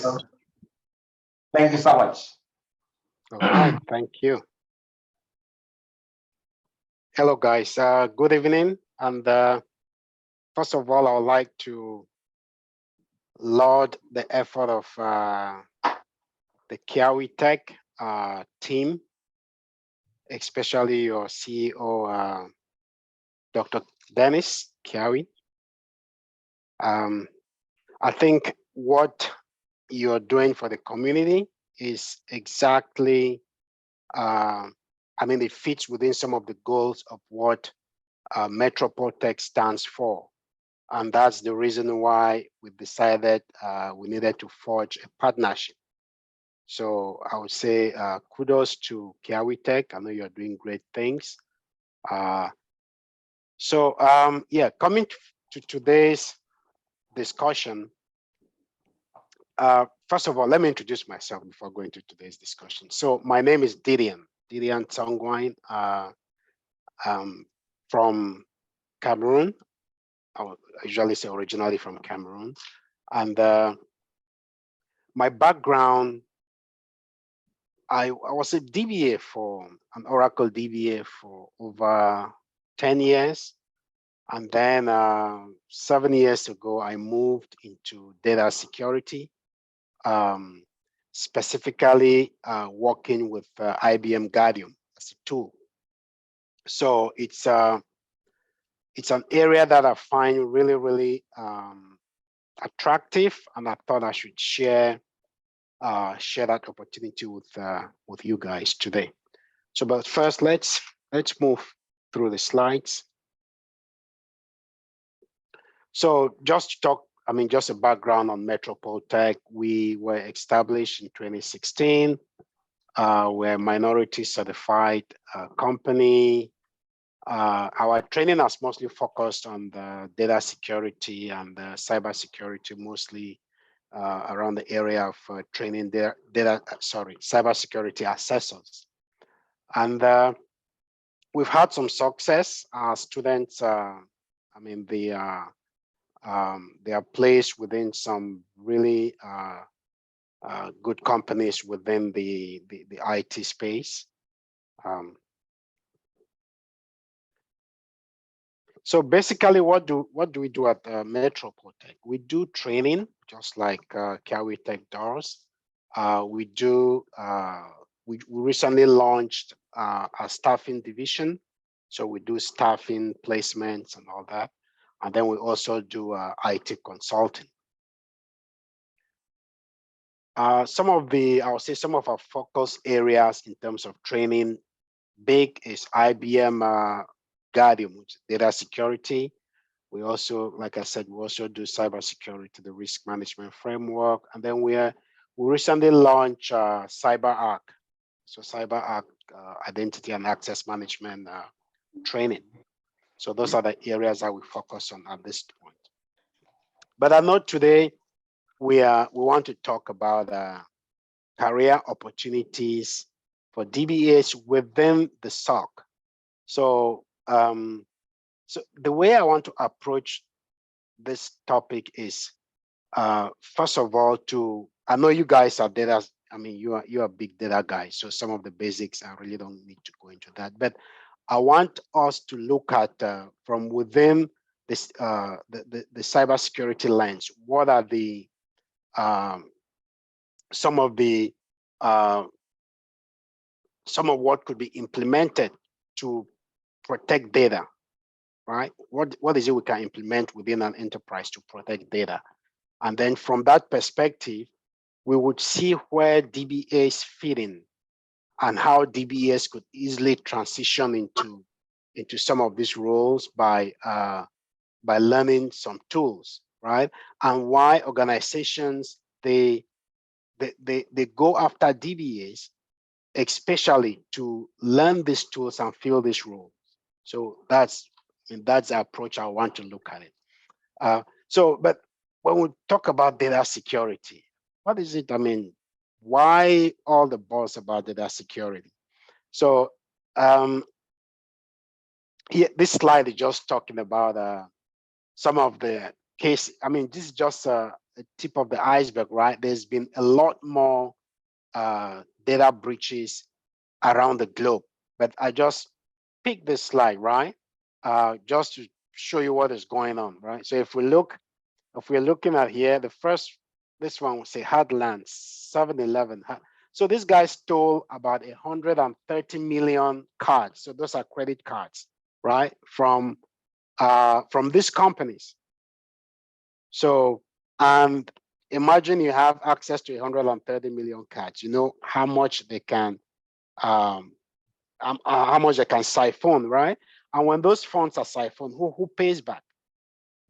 Thank you so much. All right, thank you. Hello, guys. Good evening. And first of all, I would like to laud the effort of the Kiawi Tech team, especially your CEO, Dr. Dennis Kiawi. I think what you're doing for the community is exactly, it fits within some of the goals of what Metropole Tech stands for. And that's the reason why we decided we needed to forge a partnership. So I would say kudos to Kiawi Tech. I know you're doing great things. Coming to today's discussion, first of all, let me introduce myself before going to today's discussion. So my name is Didion Tsongwine, from Cameroon. I usually say originally from Cameroon. And my background, I was a DBA an Oracle DBA for over 10 years. And then 7 years ago, I moved into data security, specifically working with IBM Guardium as a tool. So it's an area that I find really, really attractive, and I thought I should share that opportunity with you guys today. So, but first, let's move through the slides. So just to talk, just a background on Metropole Tech. We were established in 2016. We're a minority certified company. Our training has mostly focused on the data security and the cyber security, mostly around the area of training cyber security assessors. And we've had some success. Our students, they are placed within some really good companies within the IT space. So basically, what do we do at Metropole Tech? We do training, just like Kiawi Tech does. We recently launched a staffing division, so we do staffing placements and all that, and then we also do IT consulting. Some of our focus areas in terms of training, big is IBM Guardium, which is data security. We also, like I said, we also do cybersecurity, the risk management framework, and then we recently launched CyberArk, so CyberArk identity and access management training. So those are the areas that we focus on at this point. But I know today we want to talk about career opportunities for DBAs within the SOC. So so the way I want to approach this topic is, first of all, I know you guys are data, you are big data guys, so some of the basics, I really don't need to go into that, but I want us to look at from within this the cybersecurity lens. What are the some of what could be implemented to protect data, right? What is it we can implement within an enterprise to protect data? And then from that perspective, we would see where DBAs fit in and how DBAs could easily transition into some of these roles by learning some tools, right? And why organizations they go after DBAs, especially to learn these tools and fill this role. So that's the approach I want to look at it. But when we talk about data security, what is it? Why all the buzz about data security? So this slide is just talking about some of the cases. This is just a tip of the iceberg, right? There's been a lot more data breaches around the globe, but I just picked this slide, right? Just to show you what is going on, right? So if we're looking at here, this one will say Heartland 7-Eleven. So this guy stole about 130 million cards. So those are credit cards, right? From these companies. So, and imagine you have access to 130 million cards. You know how much they can, how much they can siphon, right? And when those funds are siphoned, who pays back?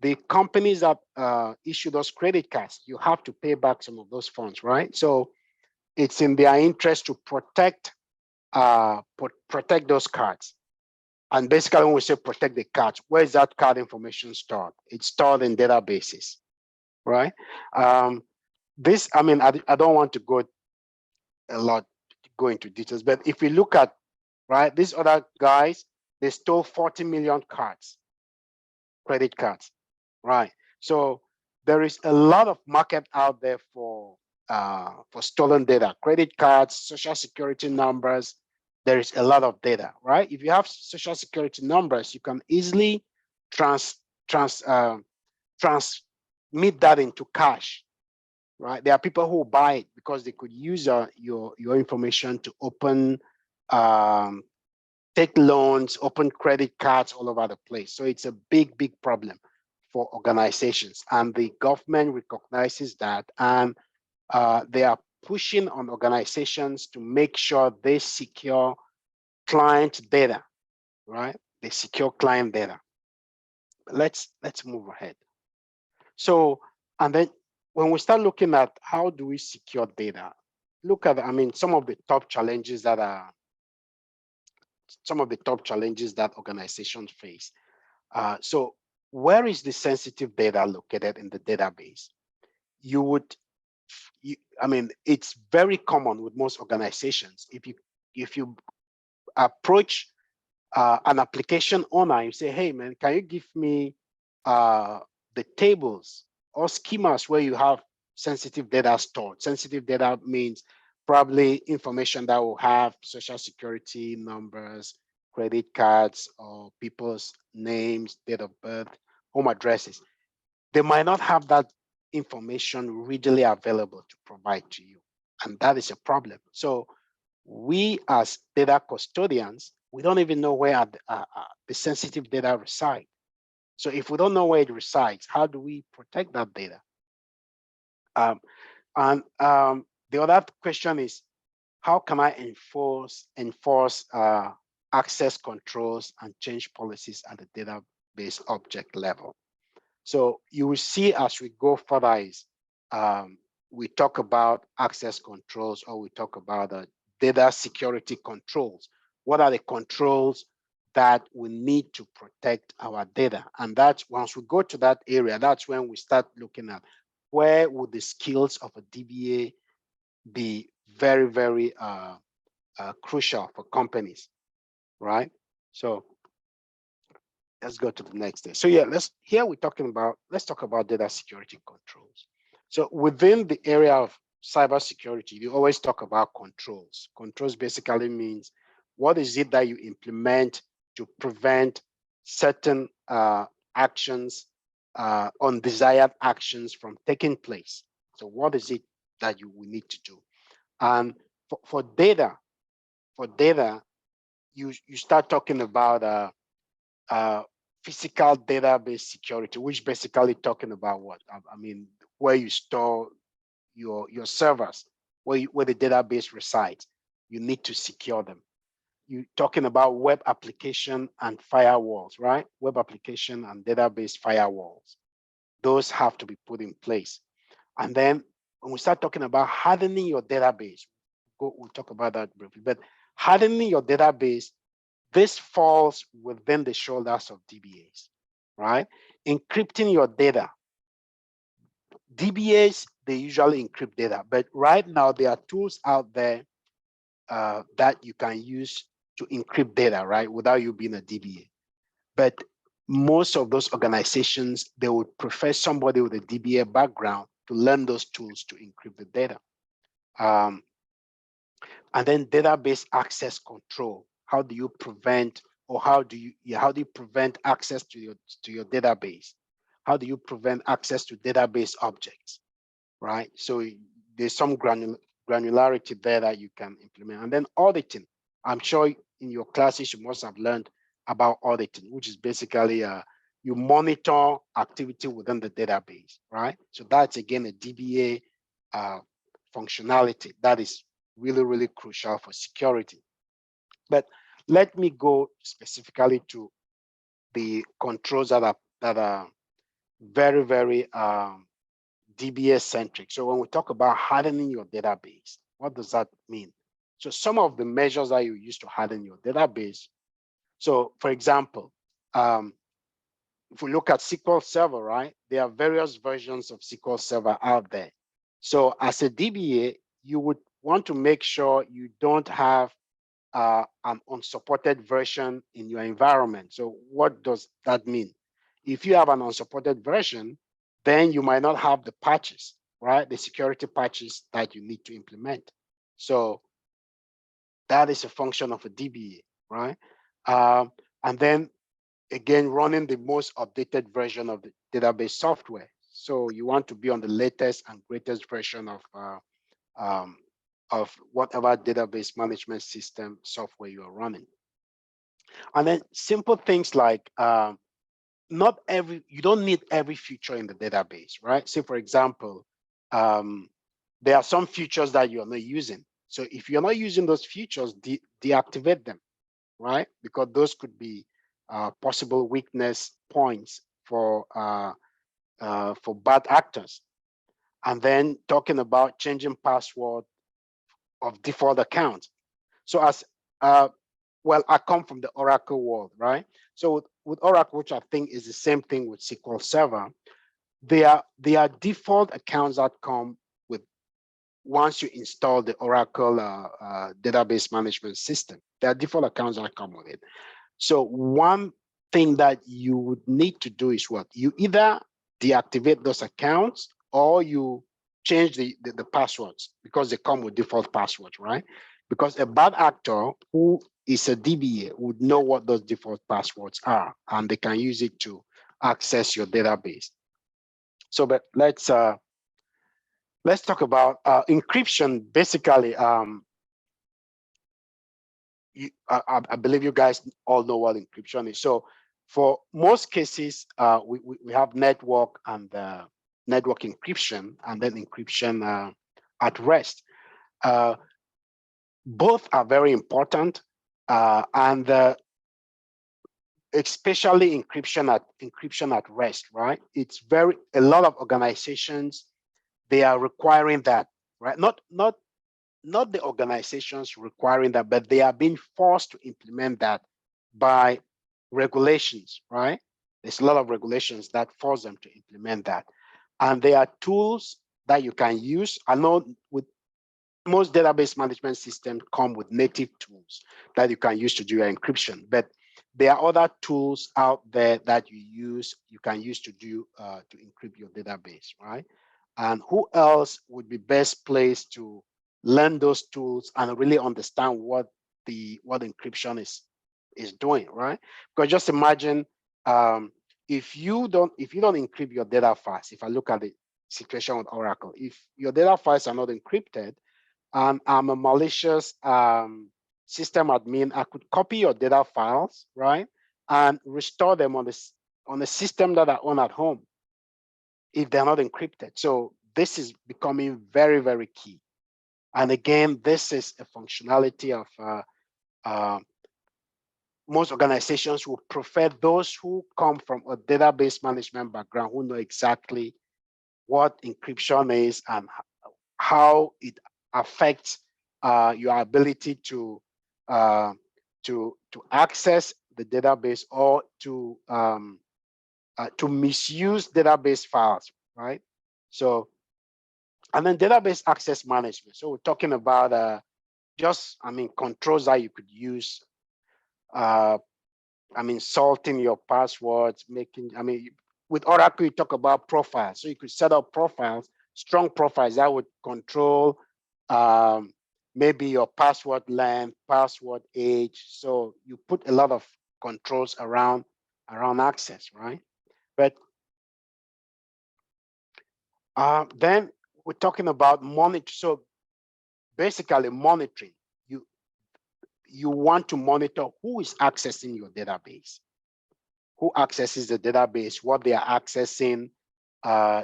The companies that issue those credit cards, you have to pay back some of those funds, right? So it's in their interest to protect those cards. And basically, when we say protect the cards, where is that card information stored? It's stored in databases, right? This, I mean, I don't want to go into details, but if we look at, right, these other guys, they stole 40 million cards, credit cards, right? So there is a lot of market out there for stolen data, credit cards, social security numbers. There is a lot of data, right? If you have social security numbers, you can easily transmit that into cash, right? There are people who buy it because they could use your information to open, take loans, open credit cards all over the place. So it's a big, big problem for organizations, and the government recognizes that, and they are pushing on organizations to make sure they secure client data, right? They secure client data. Let's move ahead. So, and then when we start looking at how do we secure data, look at, I mean, some of the top challenges that organizations face. So where is the sensitive data located in the database? I mean, it's very common with most organizations. If you approach an application owner, you say, hey man, can you give me the tables or schemas where you have sensitive data stored? Sensitive data means probably information that will have social security numbers, credit cards, or people's names, date of birth, home addresses. They might not have that information readily available to provide to you, and that is a problem. So we as data custodians, we don't even know where the sensitive data reside. So if we don't know where it resides, how do we protect that data? The other question is, how can I enforce access controls and change policies at the database object level? So you will see as we go further is we talk about access controls, or we talk about data security controls. What are the controls that we need to protect our data? And that's, once we go to that area, that's when we start looking at where would the skills of a DBA be very, very crucial for companies, right? So let's go to the next thing. So yeah, let's talk about data security controls. So within the area of cybersecurity, you always talk about controls. Controls basically means what is it that you implement to prevent certain actions, undesired actions from taking place. So what is it that we need to do? And for data, you start talking about physical database security, which basically talking about what? I mean, where you store your servers, where the database resides, you need to secure them. You're talking about web application and firewalls, right? Web application and database firewalls. Those have to be put in place. And then when we start talking about hardening your database, we'll talk about that briefly, but hardening your database, this falls within the shoulders of DBAs, right? Encrypting your data. DBAs, they usually encrypt data, but right now there are tools out there that you can use to encrypt data, right, without you being a DBA. But most of those organizations, they would prefer somebody with a DBA background learn those tools to encrypt the data. And then database access control. How do you prevent, or how do you prevent access to your database? How do you prevent access to database objects, right? So there's some granularity there that you can implement. And then auditing. I'm sure in your classes you must have learned about auditing, which is basically you monitor activity within the database, right? So that's again a DBA functionality that is really, really crucial for security. But let me go specifically to the controls that are very, very DBA centric. So when we talk about hardening your database, what does that mean? So some of the measures that you use to harden your database. So for example, if we look at SQL Server, right, there are various versions of SQL Server out there. So as a DBA, you would want to make sure you don't have an unsupported version in your environment. So what does that mean? If you have an unsupported version, then you might not have the patches, right? The security patches that you need to implement. So that is a function of a DBA, right? And then again, running the most updated version of the database software. So you want to be on the latest and greatest version of whatever database management system software you are running. And then simple things like you don't need every feature in the database, right? Say for example, there are some features that you're not using. So if you're not using those features, deactivate them, right? Because those could be possible weakness points for bad actors. And then talking about changing password of default accounts. So as well, I come from the Oracle world, right? So with Oracle, which I think is the same thing with SQL Server, they are default accounts that come with once you install the Oracle database management system. There are default accounts that come with it. So one thing that you would need to do is what? You either deactivate those accounts or you change the passwords because they come with default passwords, right? Because a bad actor who is a DBA would know what those default passwords are, and they can use it to access your database. So, but let's talk about encryption. Basically, I believe you guys all know what encryption is. So, for most cases, we have network and network encryption, and then encryption at rest. Both are very important, and especially encryption at rest, right? It's a lot of organizations, they are requiring that, right? Not the organizations requiring that, but they are being forced to implement that by regulations, right? There's a lot of regulations that force them to implement that. And there are tools that you can use. I know with most database management systems come with native tools that you can use to do your encryption, but there are other tools out there that you can use to do to encrypt your database, right? And who else would be best placed to learn those tools and really understand what encryption is doing, right? Because just imagine if you don't encrypt your data files. If I look at the situation with Oracle, if your data files are not encrypted, and I'm a malicious system admin, I could copy your data files, right, and restore them on the system that I own at home if they're not encrypted. So this is becoming very, very key. And again, this is a functionality of most organizations will prefer those who come from a database management background, who know exactly what encryption is and how it affects your ability to access the database or to misuse database files, right? So, and then database access management. So we're talking about controls that you could use. Sorting your passwords, with Oracle, you talk about profiles. So you could set up profiles strong profiles that would control maybe your password length, password age. So you put a lot of controls around access, right? But then we're talking about monitor. So basically monitoring. You want to monitor who is accessing your database, who accesses the database, what they are accessing.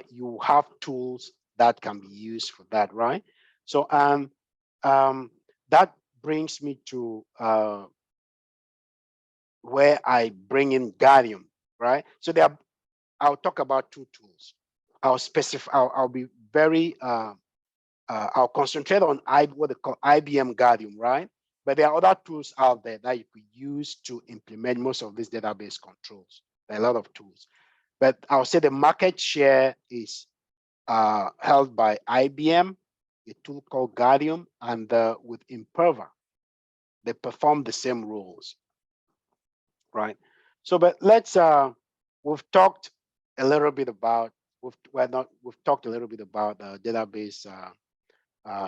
You have tools that can be used for that, right? So that brings me to where I bring in Guardium, right? So I'll talk about two tools. I'll be very I'll concentrate on what they call IBM Guardium, right? But there are other tools out there that you could use to implement most of these database controls. There are a lot of tools, but I'll say the market share is held by IBM, a tool called Guardium, and with Imperva. They perform the same roles, right? So, but let's we've talked a little bit about we've talked a little bit about database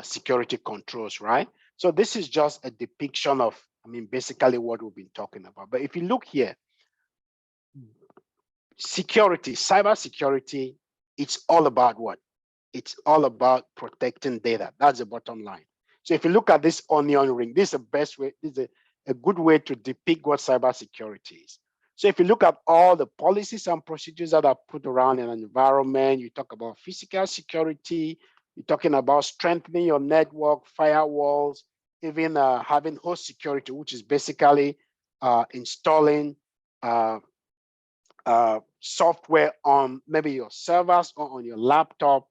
security controls, right? So this is just a depiction of, basically what we've been talking about. But if you look here, security, cyber security, it's all about what? It's all about protecting data. That's the bottom line. So if you look at this onion ring, this is the best way, this is a good way to depict what cyber security is. So if you look at all the policies and procedures that are put around in an environment, you talk about physical security, you're talking about strengthening your network, firewalls, even having host security, which is basically installing software on maybe your servers or on your laptop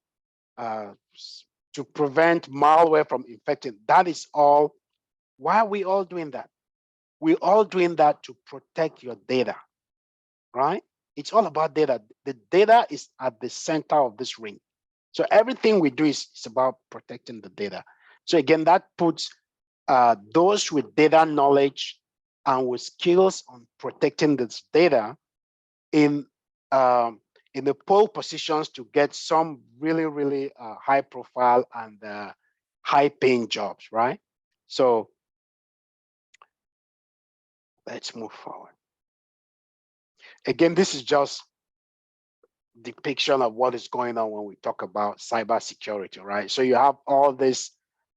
to prevent malware from infecting. That is all. Why are we all doing that? We're all doing that to protect your data, right? It's all about data. The data is at the center of this ring. So everything we do is about protecting the data. So again, that puts those with data knowledge and with skills on protecting this data in the pole positions to get some really, really high profile and high paying jobs, right? So let's move forward. Again, this is just depiction of what is going on when we talk about cyber security, right? So you have all this,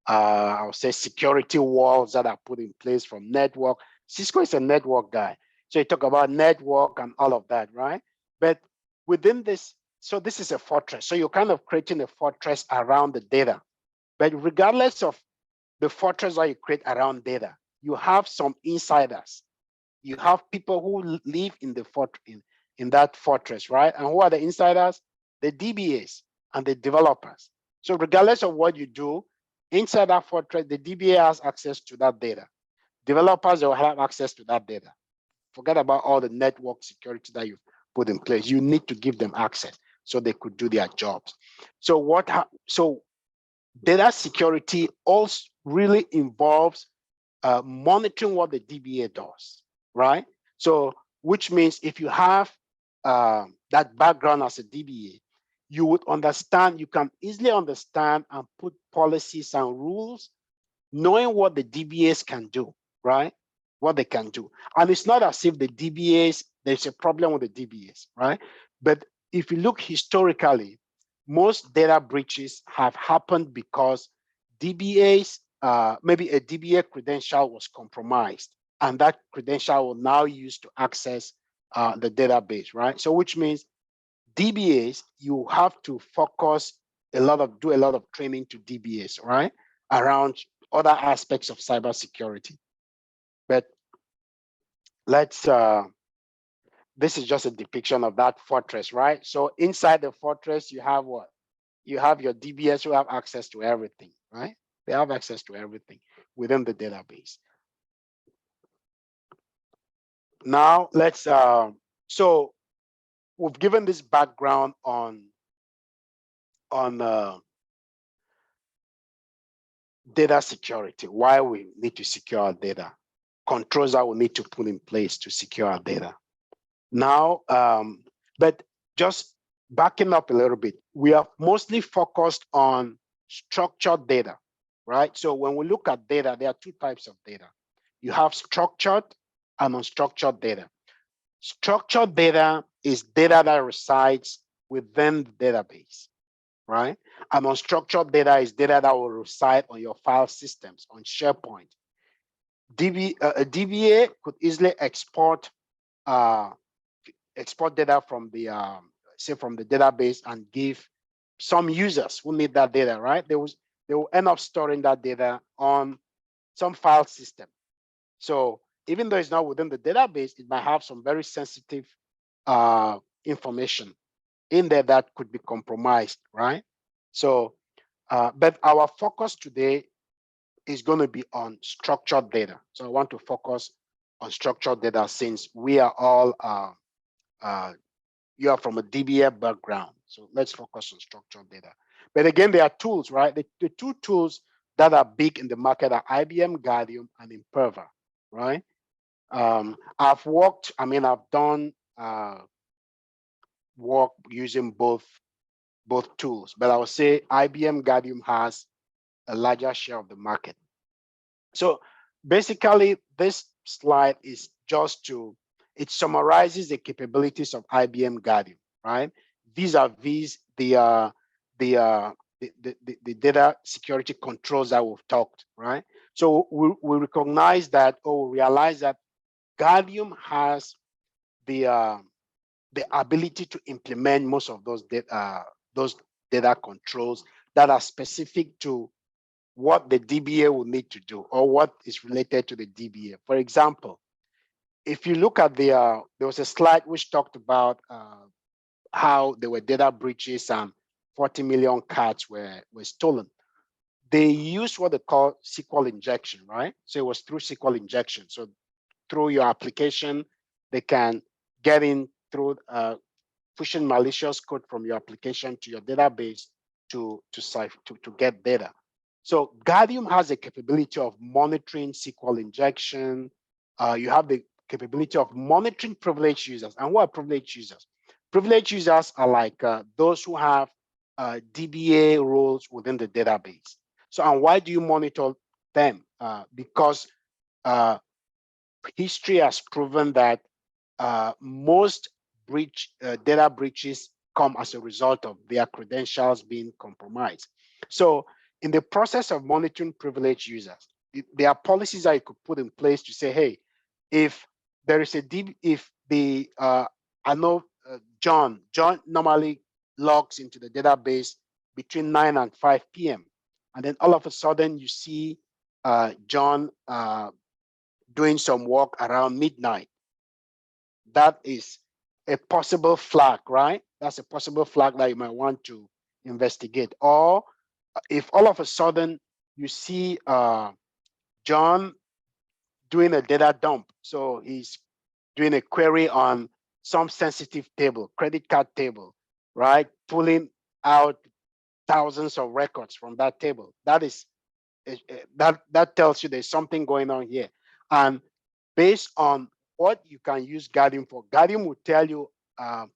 I'll say, security walls that are put in place from network. Cisco is a network guy. So you talk about network and all of that, right? But within this, so this is a fortress. So you're kind of creating a fortress around the data. But regardless of the fortress that you create around data, you have some insiders. You have people who live in the in that fortress, right? And who are the insiders? The DBAs and the developers. So regardless of what you do, inside that fortress, the DBA has access to that data. Developers will have access to that data. Forget about all the network security that you've put in place. You need to give them access so they could do their jobs. So so data security also really involves monitoring what the DBA does, right? So which means if you have that background as a DBA, you would understand, you can easily understand and put policies and rules, knowing what the DBAs can do, right? What they can do. And it's not as if the DBAs, there's a problem with the DBAs, right? But if you look historically, most data breaches have happened because DBAs, maybe a DBA credential was compromised, and that credential will now use to access the database, right? So which means DBAs, you have to focus do a lot of training to DBAs, right? Around other aspects of cybersecurity. But let's, this is just a depiction of that fortress, right? So inside the fortress, you have what? You have your DBAs who have access to everything, right? They have access to everything within the database. Now let's, so we've given this background on data security, why we need to secure our data, controls that we need to put in place to secure our data. Now, but just backing up a little bit, we are mostly focused on structured data, right? So when we look at data, there are two types of data. You have structured and unstructured data. Structured data is data that resides within the database, right? And unstructured data is data that will reside on your file systems, on SharePoint. A DBA could easily export data from the say from the database and give some users who need that data, right? They will end up storing that data on some file system. So even though it's not within the database, it might have some very sensitive information in there that could be compromised, right? So, but our focus today is going to be on structured data. So I want to focus on structured data since we are all, you are from a DBA background. So let's focus on structured data. But again, there are tools, right? The two tools that are big in the market are IBM Guardium and Imperva, right? I've done work using both tools, but I would say IBM Guardium has a larger share of the market. So basically, this slide is just it summarizes the capabilities of IBM Guardium, right? Vis-a-vis the data security controls that we've talked, right? So we recognize that, or we realize that Guardium has the ability to implement most of those data controls that are specific to what the DBA will need to do or what is related to the DBA. For example, if you look at there was a slide which talked about how there were data breaches and 40 million cards were stolen. They used what they call SQL injection, right? So it was through SQL injection. So through your application, they can get in through pushing malicious code from your application to your database to get data. So Guardium has a capability of monitoring SQL injection. You have the capability of monitoring privileged users. And what are privileged users? Privileged users are like those who have DBA roles within the database. So, and why do you monitor them? Because history has proven that most data breaches come as a result of their credentials being compromised. So in the process of monitoring privileged users, there are policies that you could put in place to say, hey, if there is I know John normally logs into the database between 9 and 5 p.m. And then all of a sudden you see John doing some work around midnight. That is a possible flag, right? That's a possible flag that you might want to investigate. Or if all of a sudden you see John doing a data dump, so he's doing a query on some sensitive table, credit card table, right? Pulling out thousands of records from that table. That is that tells you there's something going on here. And based on what you can use Guardium for, Guardium will tell you, has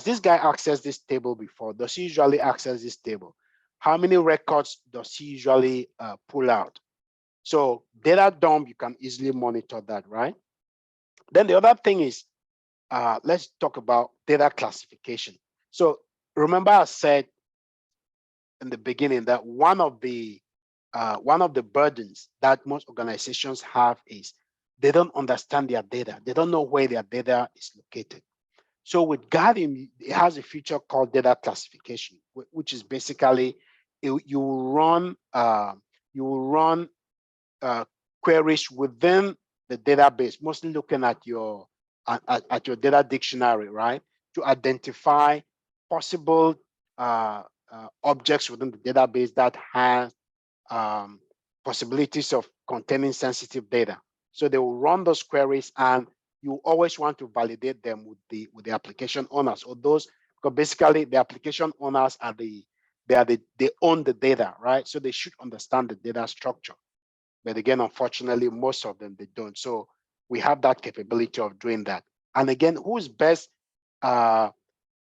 this guy accessed this table before? Does he usually access this table? How many records does he usually pull out? So data dump, you can easily monitor that, right? Then the other thing is, let's talk about data classification. So remember I said in the beginning that one of the burdens that most organizations have is they don't understand their data. They don't know where their data is located. So with Guardium, it has a feature called data classification, which is basically you will run queries within the database, mostly looking at your data dictionary, right, to identify possible objects within the database that have possibilities of containing sensitive data. So they will run those queries, and you always want to validate them with the application owners, or those, because basically the application owners are they own the data, right? So they should understand the data structure. But again, unfortunately, most of them, they don't. So we have that capability of doing that. And again, who's best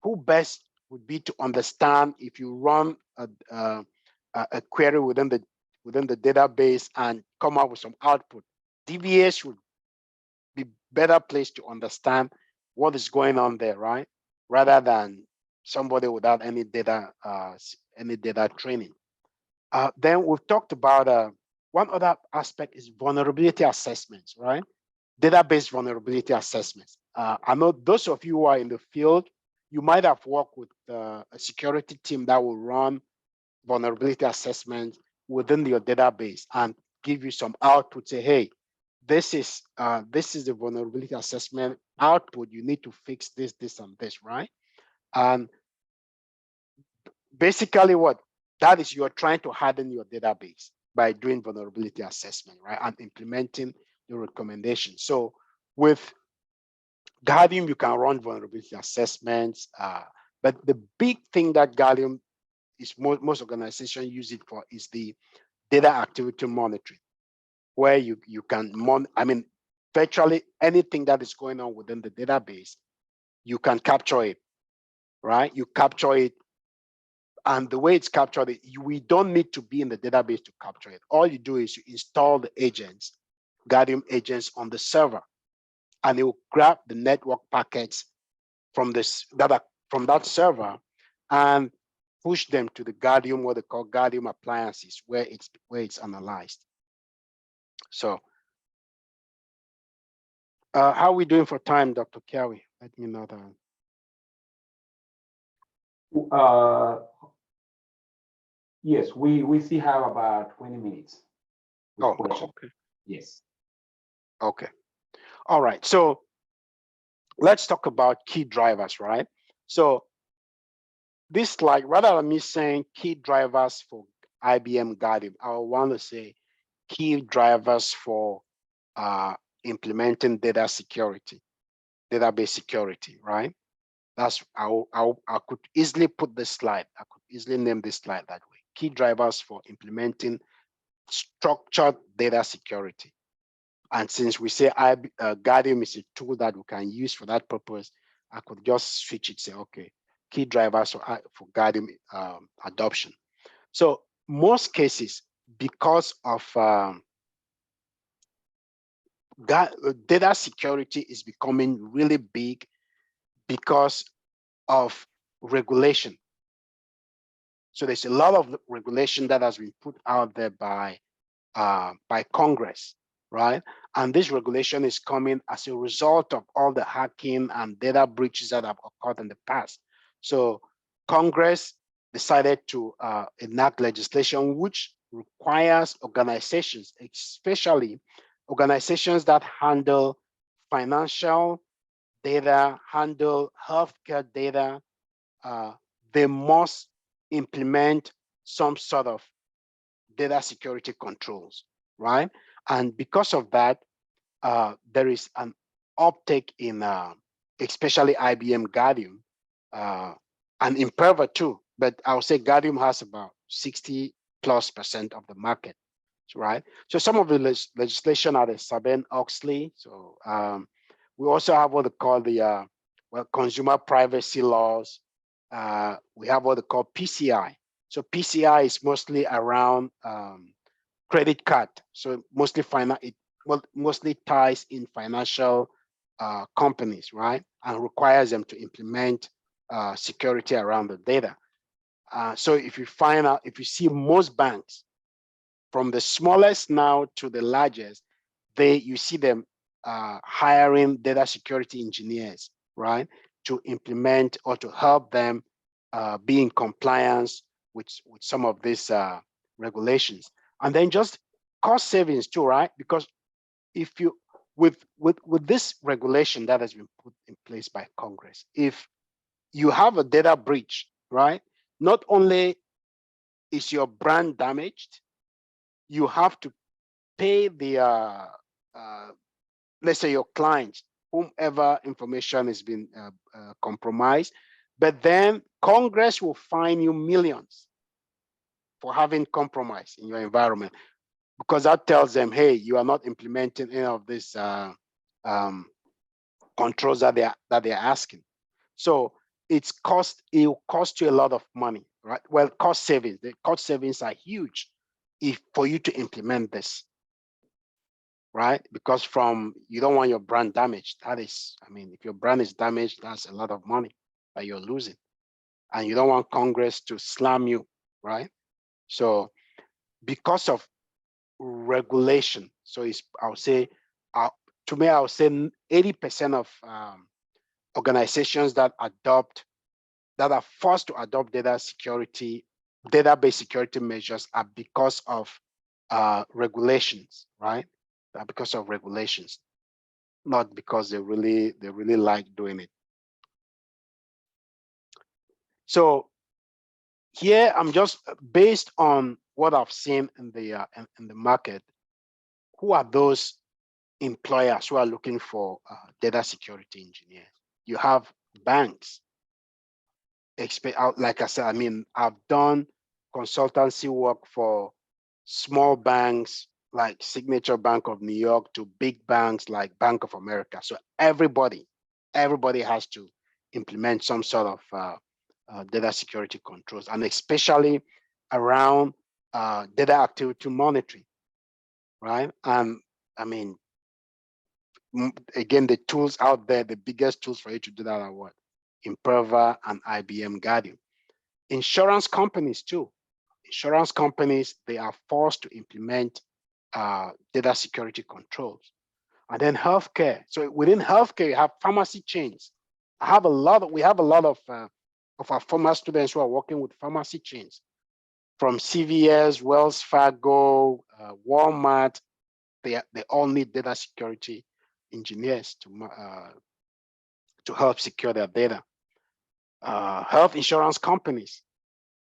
who best would be to understand if you run a query within the database and come up with some output. DBA should be better placed to understand what is going on there, right? Rather than somebody without any data training. Then we've talked about one other aspect is vulnerability assessments, right? Database vulnerability assessments. I know those of you who are in the field, you might have worked with a security team that will run vulnerability assessments within your database and give you some output. Say, hey, this is the vulnerability assessment output. You need to fix this, this, and this, right? And basically, what that is, you're trying to harden your database by doing vulnerability assessment, right, and implementing the recommendations. So with Guardium, you can run vulnerability assessments, but the big thing that Guardium is most organizations use it for is the data activity monitoring, where you can virtually anything that is going on within the database, you can capture it, right? You capture it, and the way it's captured, we don't need to be in the database to capture it. All you do is you install the agents, Guardium agents on the server, and it will grab the network packets from that server and push them to the Guardium, what they call Guardium appliances, where it's analyzed. So how are we doing for time, Dr. Kiawi? Let me know that. Yes, we still have about 20 minutes. Oh, okay. Yes. Okay. All right. So let's talk about key drivers, right? So this slide, rather than me saying key drivers for IBM Guardium, I want to say key drivers for implementing data security, database security, right? That's I could easily put this slide. I could easily name this slide that way. Key drivers for implementing structured data security. And since we say Guardium is a tool that we can use for that purpose, I could just switch it, say, okay, key drivers for Guardium adoption. So most cases, because of data security is becoming really big because of regulation. So there's a lot of regulation that has been put out there by Congress, right? And this regulation is coming as a result of all the hacking and data breaches that have occurred in the past. So Congress decided to enact legislation which requires organizations, especially organizations that handle financial data, handle healthcare data, they must implement some sort of data security controls, right? And because of that, there is an uptake in especially IBM Guardium and Imperva too, but I would say Guardium has about 60+% of the market, right? So some of the legislation are the Sarbanes-Oxley. So we also have what they call the consumer privacy laws. We have what they call PCI. So PCI is mostly around credit card. So mostly mostly ties in financial companies, right? And requires them to implement security around the data. So if you see most banks, from the smallest now to the largest, you see them hiring data security engineers, right, to implement or to help them be in compliance with some of these regulations. And then just cost savings too, right? Because if you with this regulation that has been put in place by Congress, if you have a data breach, right, not only is your brand damaged, you have to pay the let's say your client, whomever information has been compromised, but then Congress will fine you millions for having compromise in your environment, because that tells them, hey, you are not implementing any of these controls that they're asking. So it will cost you a lot of money, right? Well, cost savings, the cost savings are huge for you to implement this, right? Because you don't want your brand damaged. That is, I mean, if your brand is damaged, that's a lot of money that you're losing. And you don't want Congress to slam you, right? So because of regulation, so I would say, to me, I would say 80% of organizations that are forced to adopt database security measures are because of regulations, right? Because of regulations, not because they really like doing it. So here I'm just based on what I've seen in the market. Who are those employers who are looking for data security engineers? You have banks. Like I said, I mean, I've done consultancy work for small banks like Signature Bank of New York to big banks like Bank of America. So everybody has to implement some sort of data security controls, and especially around data activity monitoring, right? And I mean, again, the tools out there, the biggest tools for you to do that are what? Imperva and IBM Guardian. Insurance companies too. Insurance companies, they are forced to implement data security controls. And then healthcare. So within healthcare, you have pharmacy chains. We have a lot of our former students who are working with pharmacy chains, from CVS, Wells Fargo, Walmart. They all need data security engineers to help secure their data. Health insurance companies.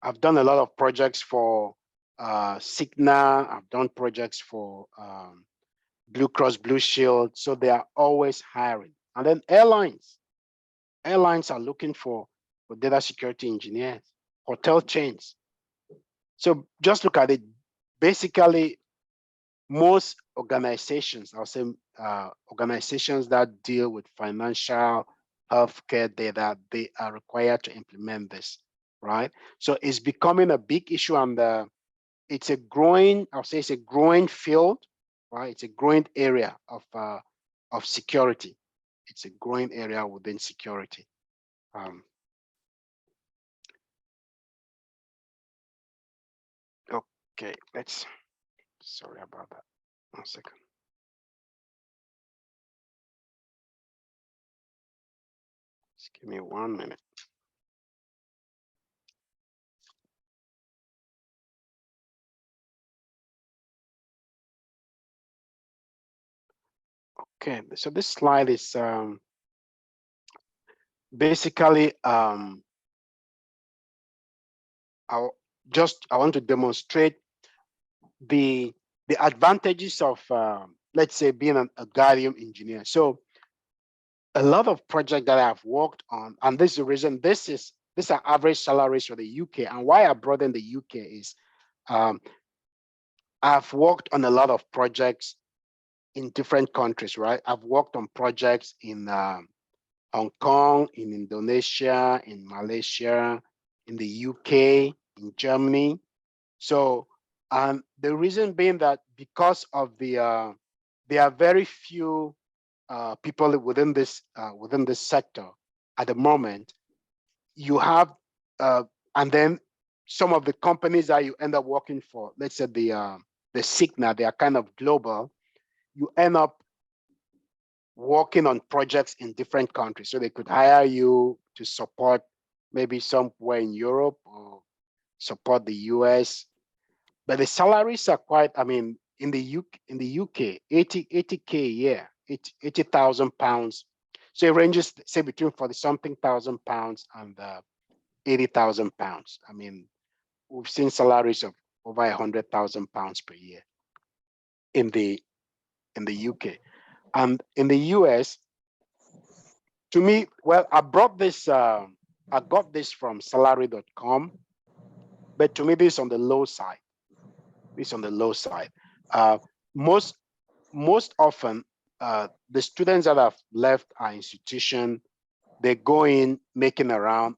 I've done a lot of projects for Cigna. I've done projects for Blue Cross Blue Shield. So they are always hiring. And then airlines. Airlines are looking for data security engineers. Hotel chains. So just look at it. Basically, most organizations, I'll say organizations that deal with financial healthcare data, they are required to implement this, right? So it's becoming a big issue, and it's a growing, I'll say it's a growing field, right? It's a growing area of security. It's a growing area within security. Okay, sorry about that. 1 second. Just give me 1 minute. Okay, so this slide is basically I want to demonstrate the advantages of let's say being a Guardian engineer. So a lot of projects that I've worked on, and this is the reason these are average salaries for the UK, and why I brought in the UK is I've worked on a lot of projects in different countries, right? I've worked on projects in Hong Kong, in Indonesia, in Malaysia, in the UK, in Germany. So, and the reason being that because of there are very few people within this sector at the moment. You have, and then some of the companies that you end up working for, let's say the Cigna, they are kind of global. You end up working on projects in different countries. So they could hire you to support maybe somewhere in Europe or support the US. But the salaries are quite, I mean, in the UK, 80K a year, 80,000 pounds. So it ranges, say, between 40-something thousand pounds and 80,000 pounds. I mean, we've seen salaries of over 100,000 pounds per year in the UK. And in the US, to me, well, I got this from salary.com, but to me, this is on the low side. This on the low side. Most often, the students that have left our institution, they go in making around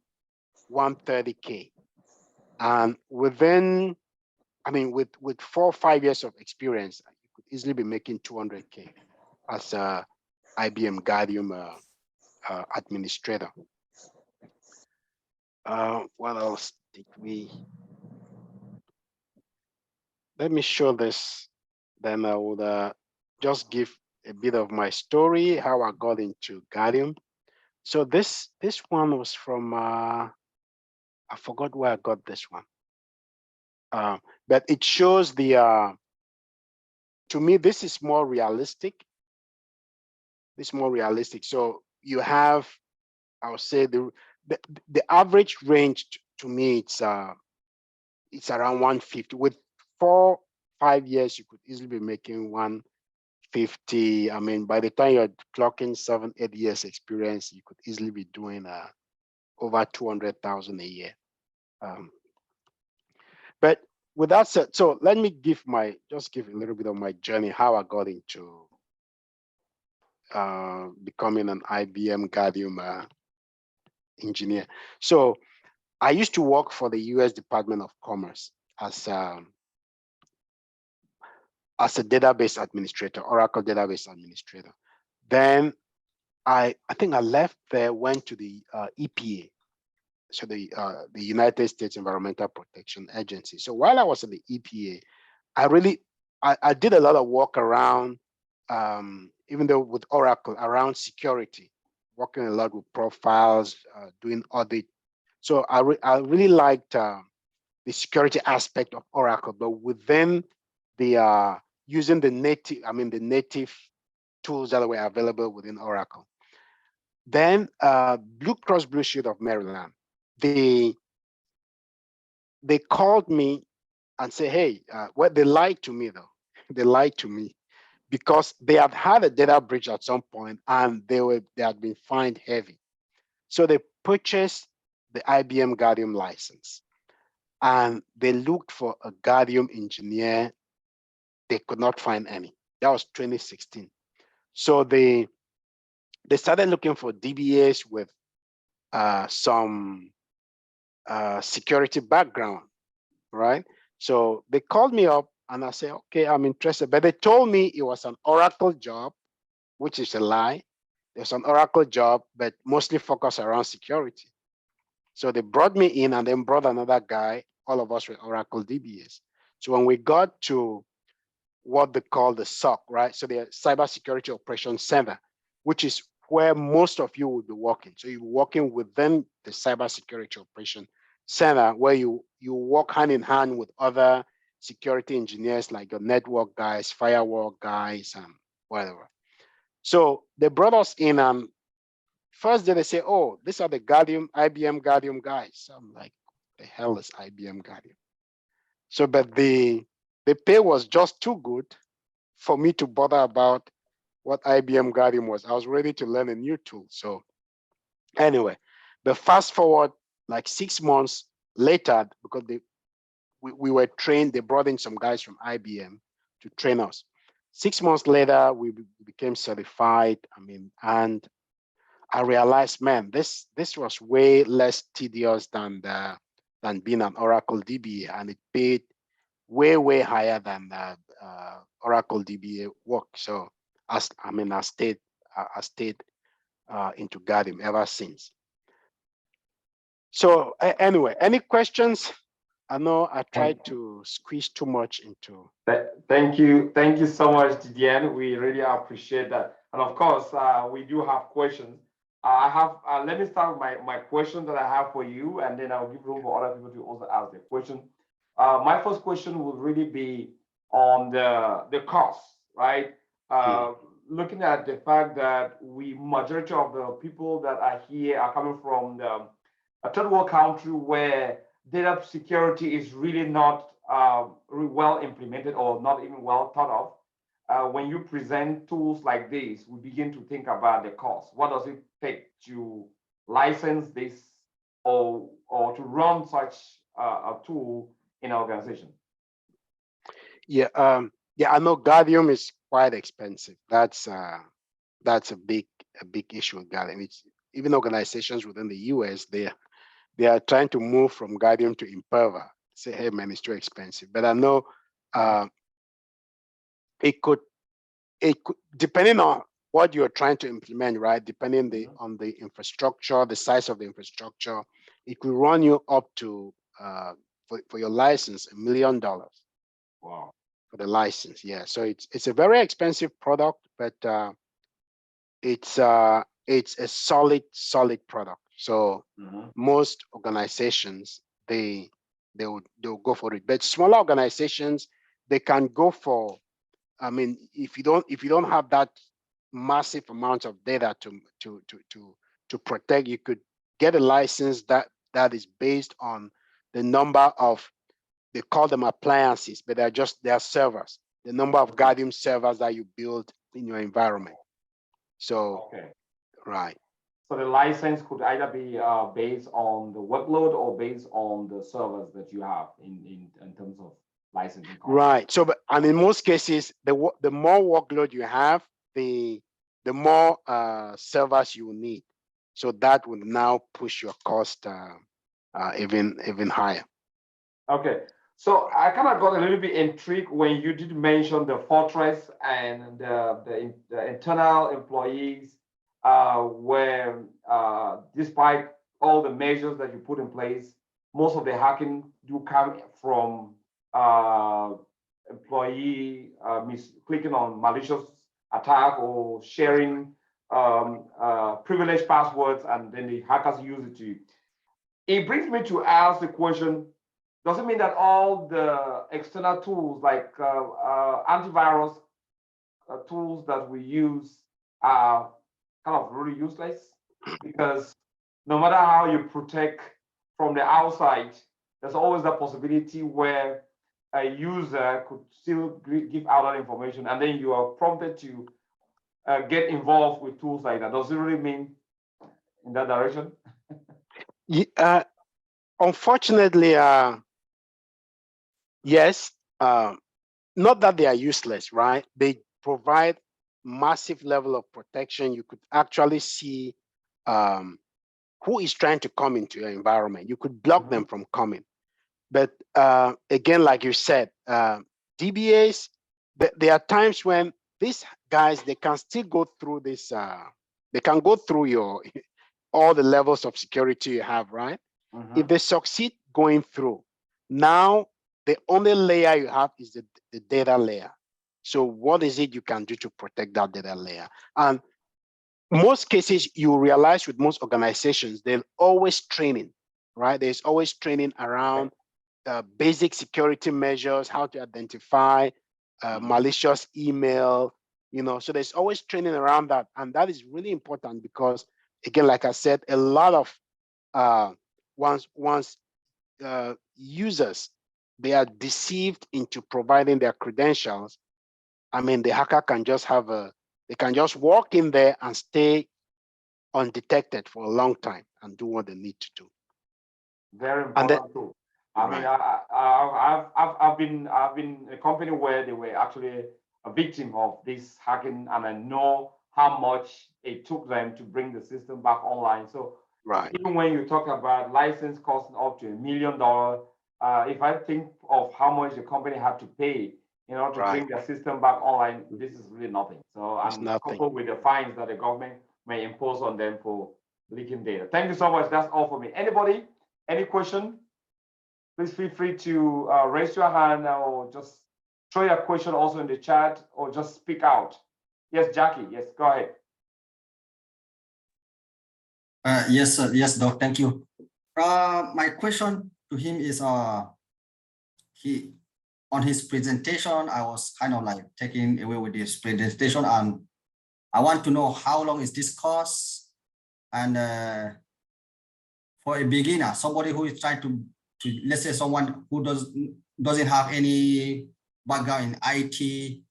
130K. And within, I mean, with 4 or 5 years of experience, you could easily be making 200K as a IBM Guardium administrator. What else did we? Let me show this. Then I would just give a bit of my story, how I got into Guardium. So this one was from I forgot where I got this one, but it shows the. To me, this is more realistic. This is more realistic. So you have, I would say the average range to me, it's around 150. With 4 or 5 years, you could easily be making 150. I mean, by the time you're clocking 7 or 8 years experience, you could easily be doing over 200,000 a year. But with that said, so let me give a little bit of my journey, how I got into becoming an IBM Guardium engineer. So I used to work for the US Department of Commerce as a database administrator, Oracle database administrator. Then I think I left there, went to the EPA, so the United States Environmental Protection Agency. So while I was at the EPA, I did a lot of work around, even though with Oracle, around security, working a lot with profiles, doing audit. So I really liked the security aspect of Oracle, but within the using the native tools that were available within Oracle. Then Blue Cross Blue Shield of Maryland, they called me and say, hey, well, they lied to me though. They lied to me because they had a data breach at some point and they had been fined heavy. So they purchased the IBM Guardium license and they looked for a Guardium engineer. They could not find any. That was 2016. So they started looking for DBAs with some security background, right? So they called me up and I said, okay, I'm interested. But they told me it was an Oracle job, which is a lie. There's an Oracle job, but mostly focused around security. So they brought me in and then brought another guy. All of us were Oracle DBAs. So when we got to what they call the SOC, right? So the Cybersecurity Operations Center, which is where most of you will be working. So you're working within the Cybersecurity Operations Center, where you work hand in hand with other security engineers like your network guys, firewall guys, and whatever. So they brought us in and first day they say, oh, these are the IBM Guardium guys. So I'm like, the hell is IBM Guardium? So, but the pay was just too good for me to bother about what IBM Guardium was. I was ready to learn a new tool. So anyway, but fast forward like 6 months later, because we were trained, they brought in some guys from IBM to train us. 6 months later, we became certified. And I realized, man, this was way less tedious than being an Oracle DBA, and it paid way higher than Oracle DBA work. So I stayed into Guardium ever since. So anyway, any questions? I know I tried to squeeze too much into. Thank you so much, Didier. We really appreciate that. And of course, we do have questions. I have. Let me start with my question that I have for you, and then I'll give room for other people to also ask their question. My first question would really be on the cost, right? Looking at the fact that majority of the people that are here are coming from a third world country where data security is really not well implemented or not even well thought of. When you present tools like this, we begin to think about the cost. What does it take to license this or to run such a tool in an organization? Yeah, I know Guardium is quite expensive. That's a big issue with Guardium. It's even organizations within the US, they are trying to move from Guardium to Imperva. Say, hey man, it's too expensive. But I know it could, depending on what you're trying to implement, right? Depending on the infrastructure, the size of the infrastructure, it could run you up to for your license $1 million. Wow. For the license, yeah. So it's a very expensive product, but it's a solid product. So most organizations they'll go for it. But smaller organizations, they can go for, I mean, if you don't have that massive amount of data to protect, you could get a license that is based on the number of, they call them appliances, but they're servers, the number of Guardium servers that you build in your environment. So right. So the license could either be based on the workload or based on the servers that you have in terms of licensing. Right. So, and in most cases, the more workload you have, the more servers you need. So that will now push your cost even higher. Okay. So I kind of got a little bit intrigued when you did mention the fortress and the internal employees where despite all the measures that you put in place, most of the hacking do come from employee clicking on malicious attack or sharing privileged passwords, and then the hackers use it to. It brings me to ask the question, does it mean that all the external tools like antivirus tools that we use are kind of really useless? Because no matter how you protect from the outside, there's always that possibility where a user could still give out that information, and then you are prompted to get involved with tools like that. Does it really mean in that direction? Unfortunately, yes. Not that they are useless, right? They provide massive level of protection. You could actually see who is trying to come into your environment. You could block them from coming. But again, like you said, DBAs, there are times when these guys, they can still go through this, they can go through your all the levels of security you have, right? If they succeed going through, now the only layer you have is the data layer. So what is it you can do to protect that data layer? And most cases, you realize with most organizations, they're always training, right? There's always training around basic security measures, how to identify malicious email, so there's always training around that. And that is really important because, again, like I said, a lot of once users, they are deceived into providing their credentials. I mean, the hacker can just they can just walk in there and stay undetected for a long time and do what they need to do. Very important too. I mean, I've been in a company where they were actually a victim of this hacking, and I know how much it took them to bring the system back online. So even when you talk about license costing up to $1 million, if I think of how much the company had to pay in order to bring their system back online, this is really nothing. So I'm coupled with the fines that the government may impose on them for leaking data. Thank you so much. That's all for me. Anybody? Any question? Please feel free to raise your hand or just throw your question also in the chat or just speak out. Yes, Jackie. Yes, go ahead. Yes, sir. Yes, Doc. Thank you. My question to him is, he on his presentation, I was kind of like taken away with his presentation, and I want to know how long is this course, and for a beginner, somebody who is trying to let's say someone who doesn't have any background in IT,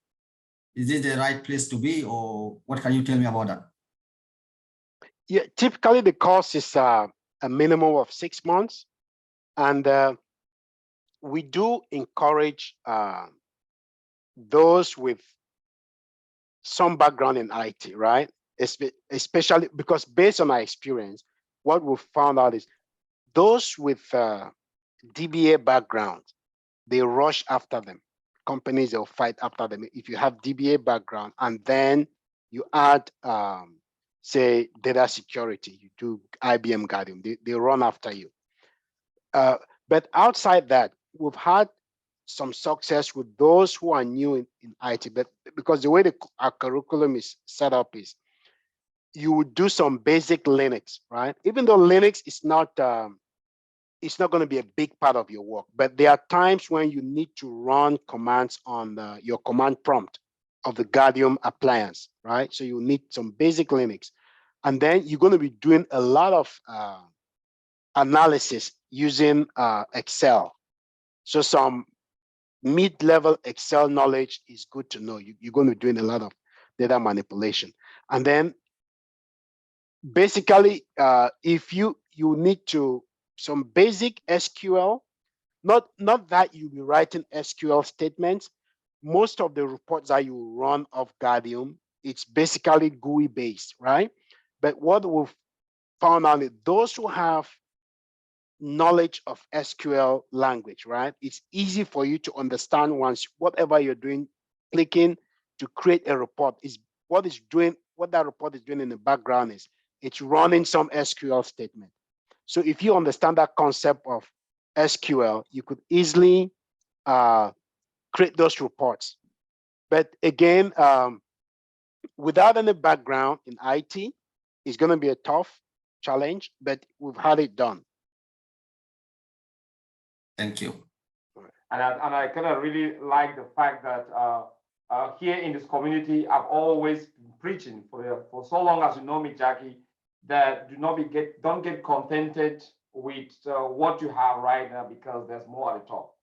is this the right place to be, or what can you tell me about that? Yeah, typically the course is a minimum of 6 months, and we do encourage those with some background in IT, right? especially because based on our experience, what we found out is those with DBA background, they rush after them. Companies will fight after them. If you have DBA background and then you add, say, data security, you do IBM Guardian, they run after you. But outside that, we've had some success with those who are new in IT, but because the way our curriculum is set up is you would do some basic Linux, right? Even though Linux is not, it's not going to be a big part of your work, but there are times when you need to run commands on your command prompt of the Guardian appliance, right? So you need some basic Linux. And then you're going to be doing a lot of analysis using Excel. So some mid-level Excel knowledge is good to know. You're going to be doing a lot of data manipulation. And then basically, if you need to, some basic SQL, not that you'll be writing SQL statements. Most of the reports that you run of Guardian, it's basically GUI based, right? But what we've found out is those who have knowledge of SQL language, right? It's easy for you to understand once whatever you're doing, clicking to create a report is what that report is doing in the background is it's running some SQL statement. So if you understand that concept of SQL, you could easily create those reports. But again, without any background in IT, it's going to be a tough challenge, but we've had it done. Thank you. And I kind of really like the fact that here in this community, I've always been preaching for so long as you know me, Jackie, that don't get contented with what you have right now because there's more at the top.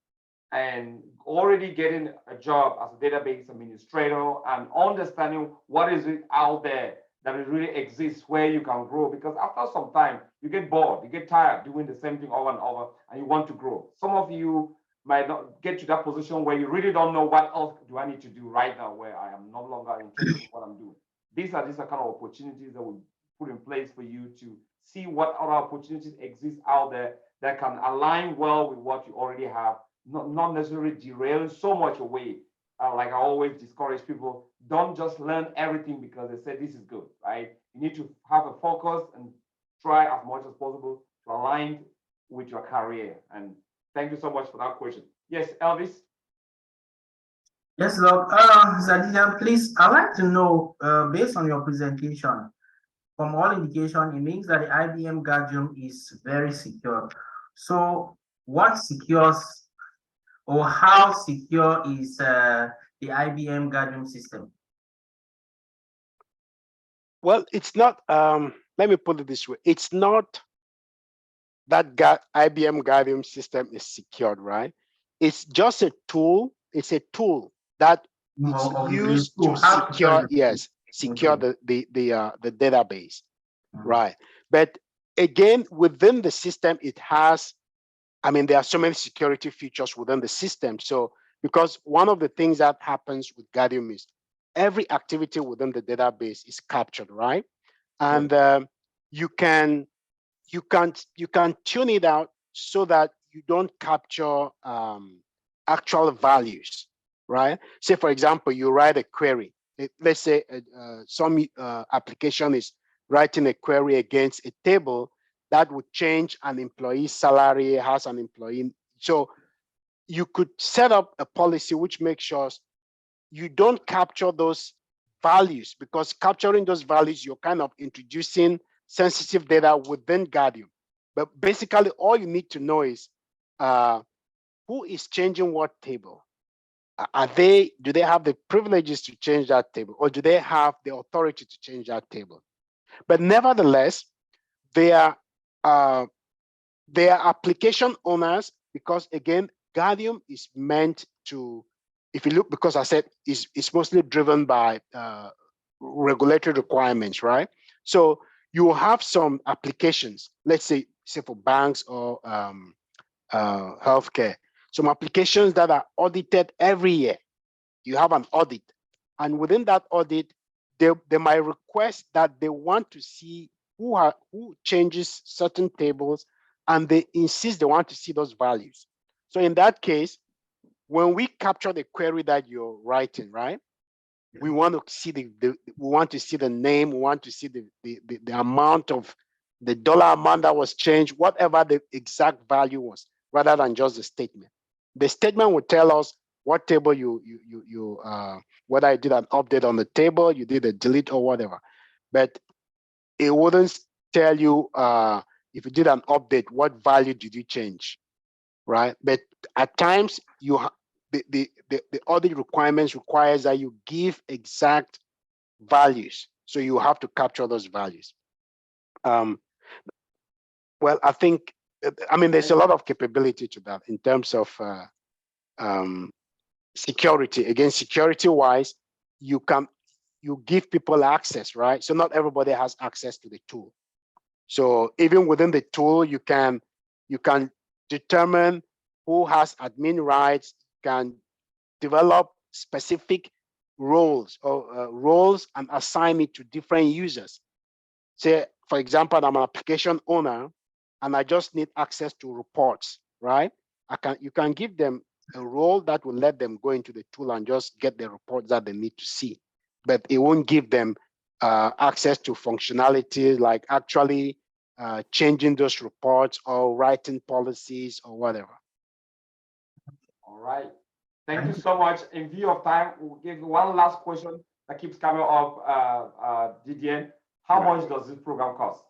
And already getting a job as a database administrator and understanding what is it out there that it really exists where you can grow, because after some time you get bored, you get tired doing the same thing over and over, and you want to grow. Some of you might not get to that position where you really don't know what else do I need to do right now where I am no longer interested in what I'm doing. These are kind of opportunities that we put in place for you to see what other opportunities exist out there that can align well with what you already have, not necessarily derailing so much away. Like I always discourage people, don't just learn everything because they say this is good, right? You need to have a focus and try as much as possible to align with your career. And thank you so much for that question. Yes, Elvis? Yes, Lord. Zadidan, please, I'd like to know, based on your presentation, from all indication, it means that the IBM Guardian is very secure. So what secures or how secure is the IBM Guardian system? Well, it's not, let me put it this way. It's not that IBM Guardian system is secured, right? It's just a tool. It's a tool that is used to secure, secure the database, right? But again, within the system, it has, I mean, there are so many security features within the system. So, because one of the things that happens with Guardian is every activity within the database is captured, right? And you can tune it out so that you don't capture actual values, right? Say, for example, you write a query. Let's say some application is writing a query against a table that would change an employee's salary, has an employee. So you could set up a policy which makes sure you don't capture those values, because capturing those values, you're kind of introducing sensitive data within Guardian. But basically, all you need to know is who is changing what table. Do they have the privileges to change that table, or do they have the authority to change that table? But nevertheless, they are application owners, because again, Guardian is meant to, if you look, because I said it's mostly driven by regulatory requirements, right? So you have some applications, let's say for banks or healthcare, some applications that are audited every year. You have an audit, and within that audit, they might request that they want to see who changes certain tables, and they insist they want to see those values. So in that case, when we capture the query that you're writing, right? We want to see the name, we want to see the amount of the dollar amount that was changed, whatever the exact value was, rather than just the statement. The statement will tell us what table whether you did an update on the table, you did a delete or whatever. But it wouldn't tell you if you did an update, what value did you change, right? But at times the audit requirements requires that you give exact values. So you have to capture those values. Well, I think, there's a lot of capability to that in terms of security. Again, security-wise, you give people access, right? So not everybody has access to the tool. So even within the tool, you can determine who has admin rights, can develop specific roles and assign it to different users. Say, for example, I'm an application owner and I just need access to reports, right? You can give them a role that will let them go into the tool and just get the reports that they need to see. But it won't give them access to functionality like actually changing those reports or writing policies or whatever. All right. Thank you so much. In view of time, we'll give one last question that keeps coming up, Didier. How much does this program cost?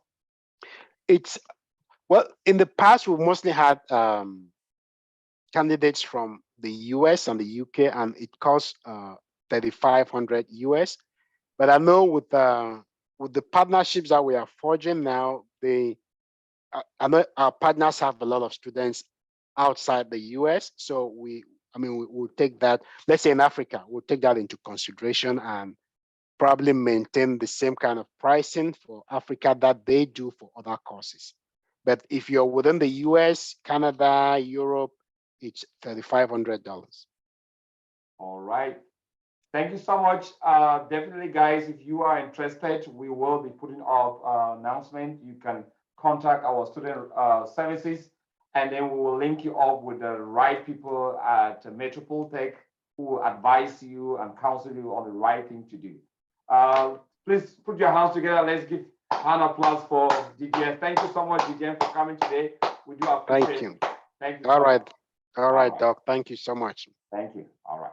Well, in the past, we've mostly had candidates from the US and the UK, and it costs $3,500 US. But I know with the partnerships that we are forging now, I know our partners have a lot of students outside the US. So we'll take that, let's say in Africa, we'll take that into consideration and probably maintain the same kind of pricing for Africa that they do for other courses. But if you're within the US, Canada, Europe, it's $3,500. All right. Thank you so much. Definitely, guys, if you are interested, we will be putting up an announcement. You can contact our student services, and then we will link you up with the right people at Metropole Tech who will advise you and counsel you on the right thing to do. Please put your hands together. Let's give an applause for Didier. Thank you so much, Didier, for coming today. We do appreciate it. Thank you. All right, Doc. Thank you so much. Thank you. All right.